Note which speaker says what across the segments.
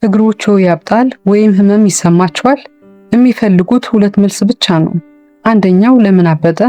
Speaker 1: እግሮቹ ያብጣል ወይም ህመም ይሰማቸዋል? የሚፈልጉት ሁለት መልስ ብቻ ነው። አንደኛው ለምን አበጠ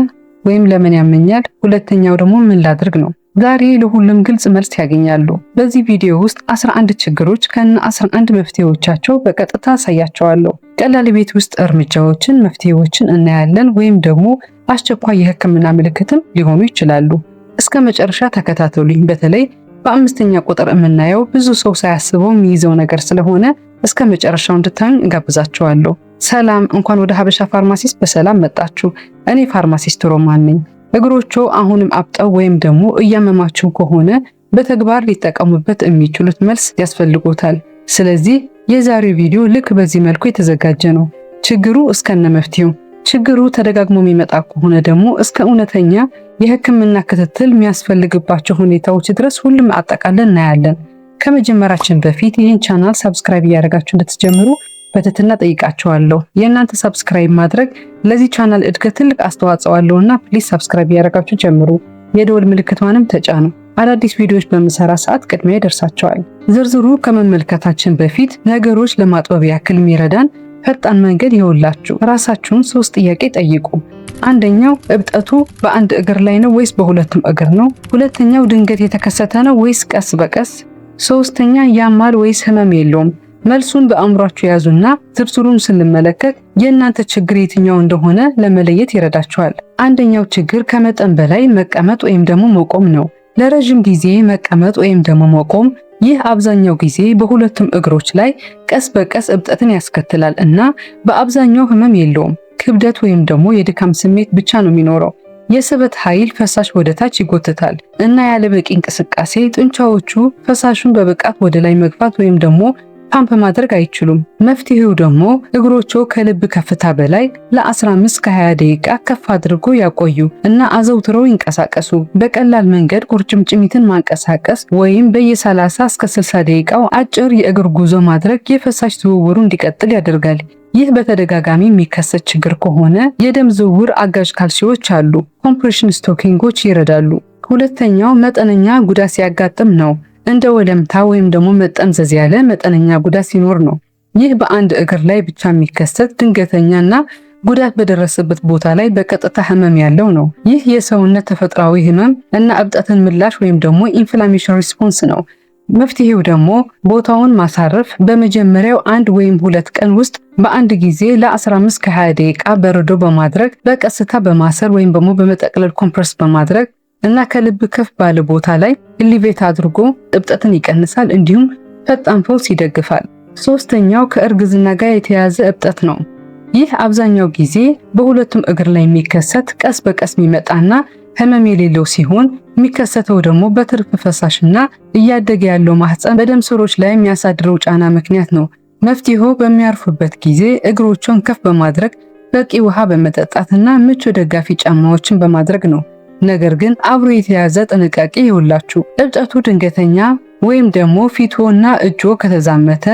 Speaker 1: ወይም ለምን ያመኛል፣ ሁለተኛው ደግሞ ምን ላድርግ ነው። ዛሬ ለሁሉም ግልጽ መልስ ያገኛሉ። በዚህ ቪዲዮ ውስጥ 11 ችግሮች ከነ 11 መፍትሄዎቻቸው በቀጥታ አሳያቸዋለሁ። ቀላል የቤት ውስጥ እርምጃዎችን፣ መፍትሄዎችን እናያለን ወይም ደግሞ አስቸኳይ የህክምና ምልክትም ሊሆኑ ይችላሉ። እስከ መጨረሻ ተከታተሉኝ። በተለይ በአምስተኛ ቁጥር የምናየው ብዙ ሰው ሳያስበው የሚይዘው ነገር ስለሆነ እስከ መጨረሻው እንድታዩኝ እጋብዛችኋለሁ። ሰላም፣ እንኳን ወደ ሀበሻ ፋርማሲስት በሰላም መጣችሁ። እኔ ፋርማሲስት ሮማን ነኝ። እግሮቹ አሁንም አብጠው ወይም ደግሞ እያመማችሁ ከሆነ በተግባር ሊጠቀሙበት የሚችሉት መልስ ያስፈልጎታል። ስለዚህ የዛሬው ቪዲዮ ልክ በዚህ መልኩ የተዘጋጀ ነው። ችግሩ እስከነ መፍትሄው። ችግሩ ተደጋግሞ የሚመጣ ከሆነ ደግሞ እስከ እውነተኛ የህክምና ክትትል የሚያስፈልግባቸው ሁኔታዎች ድረስ ሁሉም አጠቃለን እናያለን። ከመጀመራችን በፊት ይህን ቻናል ሰብስክራይብ እያደረጋችሁ እንድትጀምሩ በትህትና ጠይቃችኋለሁ። የእናንተ ሰብስክራይብ ማድረግ ለዚህ ቻናል እድገት ትልቅ አስተዋጽኦ አለውና ፕሊዝ ሰብስክራይብ እያደረጋችሁ ጀምሩ። የደወል ምልክቷንም ተጫኑ። አዳዲስ ቪዲዮዎች በምሰራ ሰዓት ቅድሚያ ይደርሳቸዋል። ዝርዝሩ ከመመልከታችን በፊት ነገሮች ለማጥበብ ያክል የሚረዳን ፈጣን መንገድ ይኸውላችሁ። ራሳችሁን 3 ጥያቄ ጠይቁ። አንደኛው እብጠቱ በአንድ እግር ላይ ነው ወይስ በሁለቱም እግር ነው? ሁለተኛው ድንገት የተከሰተ ነው ወይስ ቀስ በቀስ? ሶስተኛ ያማል ወይስ ህመም የለውም? መልሱን በአእምሯችሁ ያዙና ዝርዝሩን ስንመለከት የእናንተ ችግር የትኛው እንደሆነ ለመለየት ይረዳችኋል። አንደኛው ችግር ከመጠን በላይ መቀመጥ ወይም ደግሞ መቆም ነው። ለረጅም ጊዜ መቀመጥ ወይም ደግሞ መቆም፣ ይህ አብዛኛው ጊዜ በሁለቱም እግሮች ላይ ቀስ በቀስ እብጠትን ያስከትላል እና በአብዛኛው ህመም የለውም። ክብደት ወይም ደግሞ የድካም ስሜት ብቻ ነው የሚኖረው። የስበት ኃይል ፈሳሽ ወደ ታች ይጎትታል እና ያለ በቂ እንቅስቃሴ ጡንቻዎቹ ፈሳሹን በብቃት ወደ ላይ መግፋት ወይም ደግሞ ፓምፕ ማድረግ አይችሉም። መፍትሄው ደግሞ እግሮቹ ከልብ ከፍታ በላይ ለ15-20 ደቂቃ ከፍ አድርጎ ያቆዩ እና አዘውትረው ይንቀሳቀሱ። በቀላል መንገድ ቁርጭምጭሚትን ማንቀሳቀስ ወይም በየ30 እስከ 60 ደቂቃው አጭር የእግር ጉዞ ማድረግ የፈሳሽ ዝውውሩ እንዲቀጥል ያደርጋል። ይህ በተደጋጋሚ የሚከሰት ችግር ከሆነ የደም ዝውውር አጋዥ ካልሲዎች አሉ፣ ኮምፕሬሽን ስቶኪንጎች ይረዳሉ። ሁለተኛው መጠነኛ ጉዳት ሲያጋጥም ነው። እንደ ወለምታ ወይም ደግሞ መጠምዘዝ ያለ መጠነኛ ጉዳት ሲኖር ነው። ይህ በአንድ እግር ላይ ብቻ የሚከሰት ድንገተኛና ጉዳት በደረሰበት ቦታ ላይ በቀጥታ ህመም ያለው ነው። ይህ የሰውነት ተፈጥሯዊ ህመም እና እብጠትን ምላሽ ወይም ደግሞ ኢንፍላሜሽን ሪስፖንስ ነው። መፍትሄው ደግሞ ቦታውን ማሳረፍ፣ በመጀመሪያው 1 ወይም 2 ቀን ውስጥ በአንድ ጊዜ ለ15-20 ደቂቃ በረዶ በማድረግ በቀስታ በማሰር ወይም ደግሞ በመጠቅለል ኮምፕረስ በማድረግ እና ከልብ ከፍ ባለ ቦታ ላይ ኢሊቬት አድርጎ እብጠትን ይቀንሳል፣ እንዲሁም ፈጣን ፈውስ ይደግፋል። ሶስተኛው ከእርግዝና ጋር የተያያዘ እብጠት ነው። ይህ አብዛኛው ጊዜ በሁለቱም እግር ላይ የሚከሰት ቀስ በቀስ የሚመጣና ህመም የሌለው ሲሆን የሚከሰተው ደግሞ በትርፍ ፈሳሽና እያደገ ያለው ማህፀን በደም ስሮች ላይ የሚያሳድረው ጫና ምክንያት ነው። መፍትሄው በሚያርፉበት ጊዜ እግሮቹን ከፍ በማድረግ በቂ ውሃ በመጠጣትና ምቹ ደጋፊ ጫማዎችን በማድረግ ነው። ነገር ግን አብሮ የተያዘ ጥንቃቄ ይውላችሁ። እብጠቱ ድንገተኛ ወይም ደግሞ ፊቶና እጆ ከተዛመተ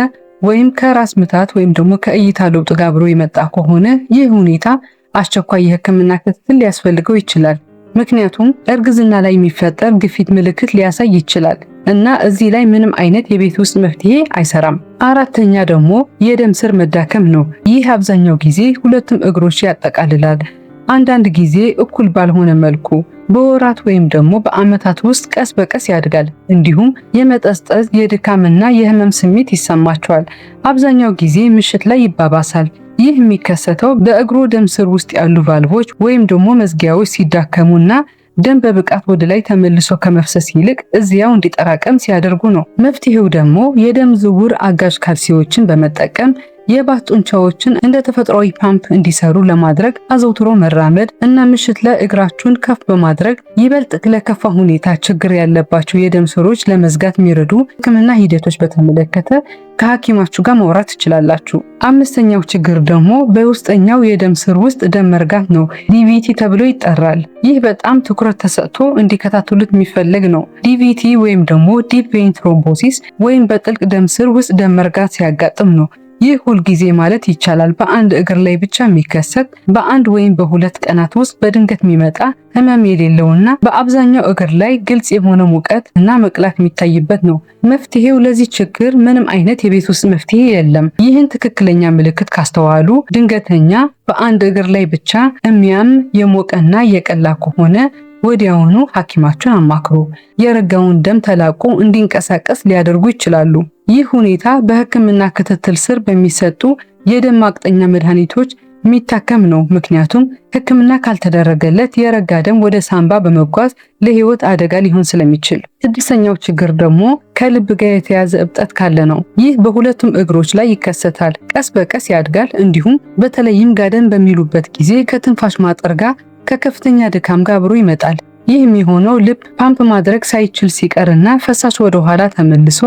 Speaker 1: ወይም ከራስ ምታት ወይም ደግሞ ከእይታ ለውጥ ጋር አብሮ የመጣ ከሆነ ይህ ሁኔታ አስቸኳይ የህክምና ክትትል ሊያስፈልገው ይችላል። ምክንያቱም እርግዝና ላይ የሚፈጠር ግፊት ምልክት ሊያሳይ ይችላል እና እዚህ ላይ ምንም አይነት የቤት ውስጥ መፍትሄ አይሰራም። አራተኛ ደግሞ የደም ስር መዳከም ነው። ይህ አብዛኛው ጊዜ ሁለቱም እግሮች ያጠቃልላል። አንዳንድ ጊዜ እኩል ባልሆነ መልኩ በወራት ወይም ደግሞ በአመታት ውስጥ ቀስ በቀስ ያድጋል። እንዲሁም የመጠስጠስ የድካምና የህመም ስሜት ይሰማቸዋል። አብዛኛው ጊዜ ምሽት ላይ ይባባሳል። ይህ የሚከሰተው በእግሮ ደም ስር ውስጥ ያሉ ቫልቮች ወይም ደግሞ መዝጊያዎች ሲዳከሙና ደም በብቃት ወደ ላይ ተመልሶ ከመፍሰስ ይልቅ እዚያው እንዲጠራቀም ሲያደርጉ ነው። መፍትሄው ደግሞ የደም ዝውውር አጋዥ ካልሲዎችን በመጠቀም የባት ጡንቻዎችን እንደ ተፈጥሯዊ ፓምፕ እንዲሰሩ ለማድረግ አዘውትሮ መራመድ እና ምሽት ላይ እግራችሁን ከፍ በማድረግ ይበልጥ ለከፋ ሁኔታ ችግር ያለባቸው የደም ስሮች ለመዝጋት የሚረዱ ህክምና ሂደቶች በተመለከተ ከሐኪማችሁ ጋር ማውራት ትችላላችሁ። አምስተኛው ችግር ደግሞ በውስጠኛው የደም ስር ውስጥ ደም መርጋት ነው። ዲቪቲ ተብሎ ይጠራል። ይህ በጣም ትኩረት ተሰጥቶ እንዲከታተሉት የሚፈልግ ነው። ዲቪቲ ወይም ደግሞ ዲፕ ቬን ትሮምቦሲስ ወይም በጥልቅ ደም ስር ውስጥ ደም መርጋት ሲያጋጥም ነው። ይህ ሁልጊዜ ማለት ይቻላል በአንድ እግር ላይ ብቻ የሚከሰት በአንድ ወይም በሁለት ቀናት ውስጥ በድንገት የሚመጣ ህመም የሌለውና በአብዛኛው እግር ላይ ግልጽ የሆነ ሙቀት እና መቅላት የሚታይበት ነው። መፍትሄው ለዚህ ችግር ምንም አይነት የቤት ውስጥ መፍትሄ የለም። ይህን ትክክለኛ ምልክት ካስተዋሉ ድንገተኛ በአንድ እግር ላይ ብቻ የሚያም የሞቀና የቀላ ከሆነ ወዲያውኑ ሐኪማችሁን አማክሩ። የረጋውን ደም ተላቆ እንዲንቀሳቀስ ሊያደርጉ ይችላሉ። ይህ ሁኔታ በህክምና ክትትል ስር በሚሰጡ የደም ማቅጠኛ መድኃኒቶች የሚታከም ነው። ምክንያቱም ህክምና ካልተደረገለት የረጋ ደም ወደ ሳንባ በመጓዝ ለህይወት አደጋ ሊሆን ስለሚችል። ስድስተኛው ችግር ደግሞ ከልብ ጋር የተያዘ እብጠት ካለ ነው። ይህ በሁለቱም እግሮች ላይ ይከሰታል። ቀስ በቀስ ያድጋል። እንዲሁም በተለይም ጋደም በሚሉበት ጊዜ ከትንፋሽ ማጠር ጋር ከከፍተኛ ድካም ጋር አብሮ ይመጣል። ይህ የሚሆነው ልብ ፓምፕ ማድረግ ሳይችል ሲቀርና ፈሳሽ ወደ ኋላ ተመልሶ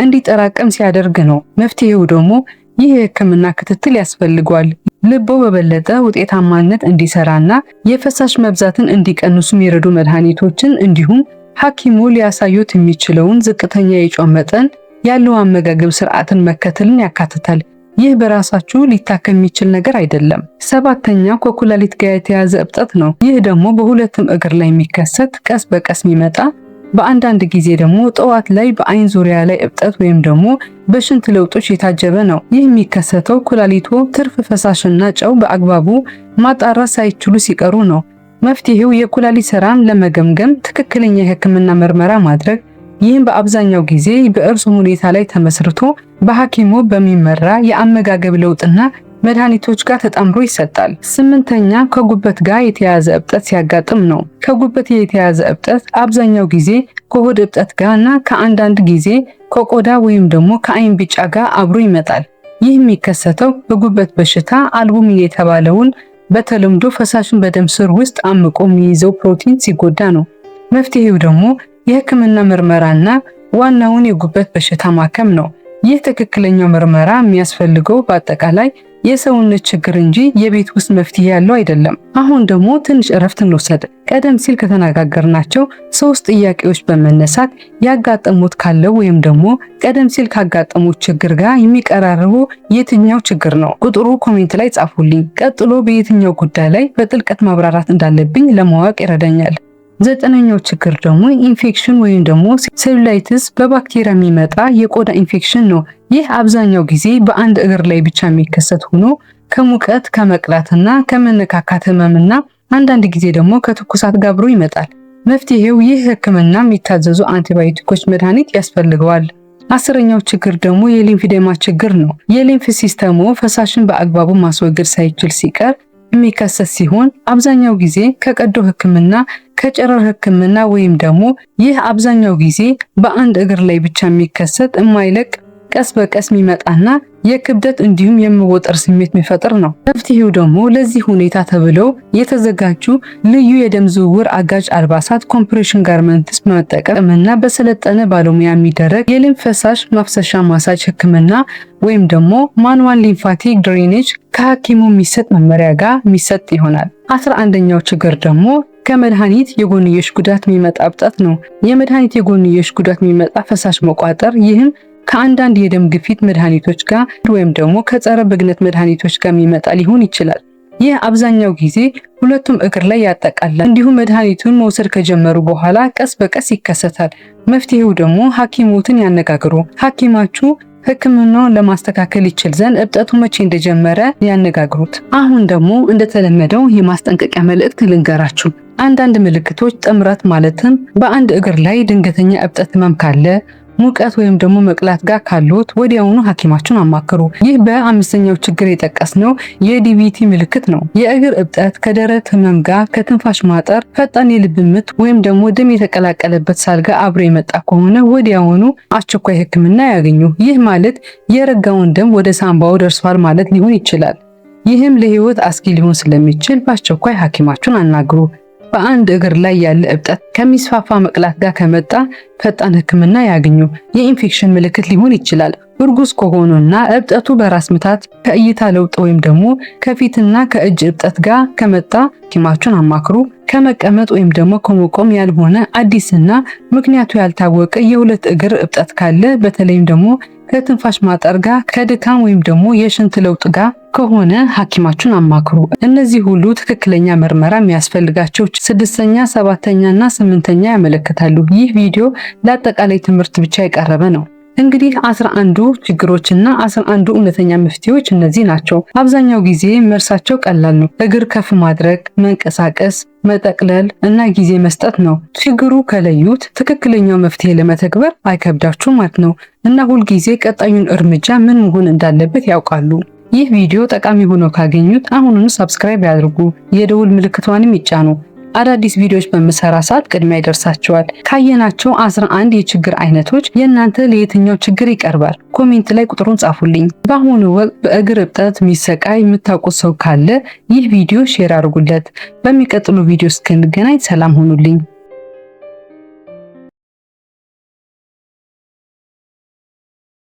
Speaker 1: እንዲጠራቀም ሲያደርግ ነው። መፍትሄው ደግሞ ይህ የህክምና ክትትል ያስፈልገዋል። ልቦ በበለጠ ውጤታማነት እንዲሰራና የፈሳሽ መብዛትን እንዲቀንሱ የሚረዱ መድኃኒቶችን እንዲሁም ሐኪሙ ሊያሳዩት የሚችለውን ዝቅተኛ የጨው መጠን ያለው አመጋገብ ስርዓትን መከተልን ያካትታል። ይህ በራሳችሁ ሊታከም የሚችል ነገር አይደለም። ሰባተኛው ከኩላሊት ጋር የተያዘ እብጠት ነው። ይህ ደግሞ በሁለቱም እግር ላይ የሚከሰት ቀስ በቀስ የሚመጣ በአንዳንድ ጊዜ ደግሞ ጠዋት ላይ በአይን ዙሪያ ላይ እብጠት ወይም ደግሞ በሽንት ለውጦች የታጀበ ነው። ይህ የሚከሰተው ኩላሊቱ ትርፍ ፈሳሽና ጨው በአግባቡ ማጣራት ሳይችሉ ሲቀሩ ነው። መፍትሄው የኩላሊት ስራን ለመገምገም ትክክለኛ የህክምና ምርመራ ማድረግ። ይህም በአብዛኛው ጊዜ በእርሱ ሁኔታ ላይ ተመስርቶ በሐኪሙ በሚመራ የአመጋገብ ለውጥና መድኃኒቶች ጋር ተጣምሮ ይሰጣል። ስምንተኛ ከጉበት ጋር የተያያዘ እብጠት ሲያጋጥም ነው። ከጉበት የተያያዘ እብጠት አብዛኛው ጊዜ ከሆድ እብጠት ጋር እና ከአንዳንድ ጊዜ ከቆዳ ወይም ደግሞ ከአይን ቢጫ ጋር አብሮ ይመጣል። ይህ የሚከሰተው በጉበት በሽታ አልቡሚን የተባለውን በተለምዶ ፈሳሽን በደም ስር ውስጥ አምቆ የሚይዘው ፕሮቲን ሲጎዳ ነው። መፍትሄው ደግሞ የህክምና ምርመራና ዋናውን የጉበት በሽታ ማከም ነው። ይህ ትክክለኛው ምርመራ የሚያስፈልገው በአጠቃላይ የሰውነት ችግር እንጂ የቤት ውስጥ መፍትሄ ያለው አይደለም። አሁን ደግሞ ትንሽ እረፍት እንውሰድ። ቀደም ሲል ከተነጋገርናቸው 3 ጥያቄዎች በመነሳት ያጋጠሙት ካለው ወይም ደግሞ ቀደም ሲል ካጋጠሙት ችግር ጋር የሚቀራረቡ የትኛው ችግር ነው? ቁጥሩ ኮሜንት ላይ ጻፉልኝ። ቀጥሎ በየትኛው ጉዳይ ላይ በጥልቀት ማብራራት እንዳለብኝ ለማወቅ ይረዳኛል። 9ኛው ችግር ደግሞ ኢንፌክሽን ወይም ደግሞ ሴሉላይቲስ በባክቴሪያ የሚመጣ የቆዳ ኢንፌክሽን ነው። ይህ አብዛኛው ጊዜ በአንድ እግር ላይ ብቻ የሚከሰት ሆኖ ከሙቀት ከመቅላትና ከመነካካት ህመምና አንዳንድ ጊዜ ደግሞ ከትኩሳት ጋር አብሮ ይመጣል። መፍትሄው ይህ ህክምና የሚታዘዙ አንቲባዮቲኮች መድኃኒት ያስፈልገዋል። 10ኛው ችግር ደግሞ የሊምፊዴማ ችግር ነው። የሊምፍ ሲስተሙ ፈሳሽን በአግባቡ ማስወገድ ሳይችል ሲቀር የሚከሰት ሲሆን አብዛኛው ጊዜ ከቀዶ ህክምና ከጨረር ህክምና ወይም ደግሞ ይህ አብዛኛው ጊዜ በአንድ እግር ላይ ብቻ የሚከሰት የማይለቅ ቀስ በቀስ የሚመጣና የክብደት እንዲሁም የመወጠር ስሜት የሚፈጥር ነው። መፍትሄው ደግሞ ለዚህ ሁኔታ ተብለው የተዘጋጁ ልዩ የደም ዝውውር አጋዥ አልባሳት ኮምፕሬሽን ጋርመንትስ በመጠቀምና በሰለጠነ ባለሙያ የሚደረግ የሊምፍ ፈሳሽ ማፍሰሻ ማሳጅ ህክምና ወይም ደግሞ ማኑዋል ሊምፋቲክ ድሬኔጅ ከሐኪሙ የሚሰጥ መመሪያ ጋር የሚሰጥ ይሆናል። 11ኛው ችግር ደግሞ ከመድኃኒት የጎንዮሽ ጉዳት የሚመጣ እብጠት ነው። የመድኃኒት የጎንዮሽ ጉዳት የሚመጣ ፈሳሽ መቋጠር፣ ይህም ከአንዳንድ የደም ግፊት መድኃኒቶች ጋር ወይም ደግሞ ከጸረ ብግነት መድኃኒቶች ጋር የሚመጣ ሊሆን ይችላል። ይህ አብዛኛው ጊዜ ሁለቱም እግር ላይ ያጠቃላል። እንዲሁም መድኃኒቱን መውሰድ ከጀመሩ በኋላ ቀስ በቀስ ይከሰታል። መፍትሄው ደግሞ ሐኪሞትን ያነጋግሩ። ሐኪማችሁ ህክምናውን ለማስተካከል ይችል ዘንድ እብጠቱ መቼ እንደጀመረ ያነጋግሩት። አሁን ደግሞ እንደተለመደው የማስጠንቀቂያ መልእክት ልንገራችሁ። አንዳንድ ምልክቶች ጥምረት ማለትም በአንድ እግር ላይ ድንገተኛ እብጠት ህመም ካለ፣ ሙቀት ወይም ደግሞ መቅላት ጋር ካሉት ወዲያውኑ ሐኪማችሁን አማክሩ። ይህ በአምስተኛው ችግር የጠቀስነው የዲቪቲ ምልክት ነው። የእግር እብጠት ከደረት ህመም ጋር፣ ከትንፋሽ ማጠር፣ ፈጣን የልብ ምት ወይም ደግሞ ደም የተቀላቀለበት ሳል ጋር አብሮ የመጣ ከሆነ ወዲያውኑ አስቸኳይ ህክምና ያገኙ። ይህ ማለት የረጋውን ደም ወደ ሳንባው ደርሷል ማለት ሊሆን ይችላል። ይህም ለህይወት አስጊ ሊሆን ስለሚችል በአስቸኳይ ሐኪማችሁን አናግሩ። በአንድ እግር ላይ ያለ እብጠት ከሚስፋፋ መቅላት ጋር ከመጣ ፈጣን ህክምና ያገኙ። የኢንፌክሽን ምልክት ሊሆን ይችላል። እርጉዝ ከሆኑና እብጠቱ በራስ ምታት፣ ከእይታ ለውጥ ወይም ደግሞ ከፊትና ከእጅ እብጠት ጋር ከመጣ ሐኪማችሁን አማክሩ። ከመቀመጥ ወይም ደግሞ ከመቆም ያልሆነ አዲስና ምክንያቱ ያልታወቀ የሁለት እግር እብጠት ካለ በተለይም ደግሞ ከትንፋሽ ማጠር ጋር፣ ከድካም ወይም ደግሞ የሽንት ለውጥ ጋር ከሆነ ሐኪማችሁን አማክሩ። እነዚህ ሁሉ ትክክለኛ ምርመራ የሚያስፈልጋቸው 6ኛ፣ 7ኛ እና 8ኛ ያመለክታሉ። ይህ ቪዲዮ ለአጠቃላይ ትምህርት ብቻ የቀረበ ነው። እንግዲህ 11ዱ ችግሮችና 11ዱ እውነተኛ መፍትሄዎች እነዚህ ናቸው። አብዛኛው ጊዜ መልሳቸው ቀላል ነው። እግር ከፍ ማድረግ፣ መንቀሳቀስ፣ መጠቅለል እና ጊዜ መስጠት ነው። ችግሩ ከለዩት ትክክለኛው መፍትሄ ለመተግበር አይከብዳችሁ ማለት ነው እና ሁልጊዜ ቀጣዩን እርምጃ ምን መሆን እንዳለበት ያውቃሉ። ይህ ቪዲዮ ጠቃሚ ሆኖ ካገኙት አሁኑኑ ሰብስክራይብ ያድርጉ፣ የደውል ምልክቷንም ይጫኑ። አዳዲስ ቪዲዮዎች በምሰራ ሰዓት ቅድሚያ ይደርሳቸዋል። ካየናቸው 11 የችግር አይነቶች የእናንተ ለየትኛው ችግር ይቀርባል? ኮሜንት ላይ ቁጥሩን ጻፉልኝ። በአሁኑ ወቅት በእግር እብጠት የሚሰቃይ የምታውቁት ሰው ካለ ይህ ቪዲዮ ሼር አድርጉለት። በሚቀጥሉ ቪዲዮ እስክንገናኝ ሰላም ሁኑልኝ።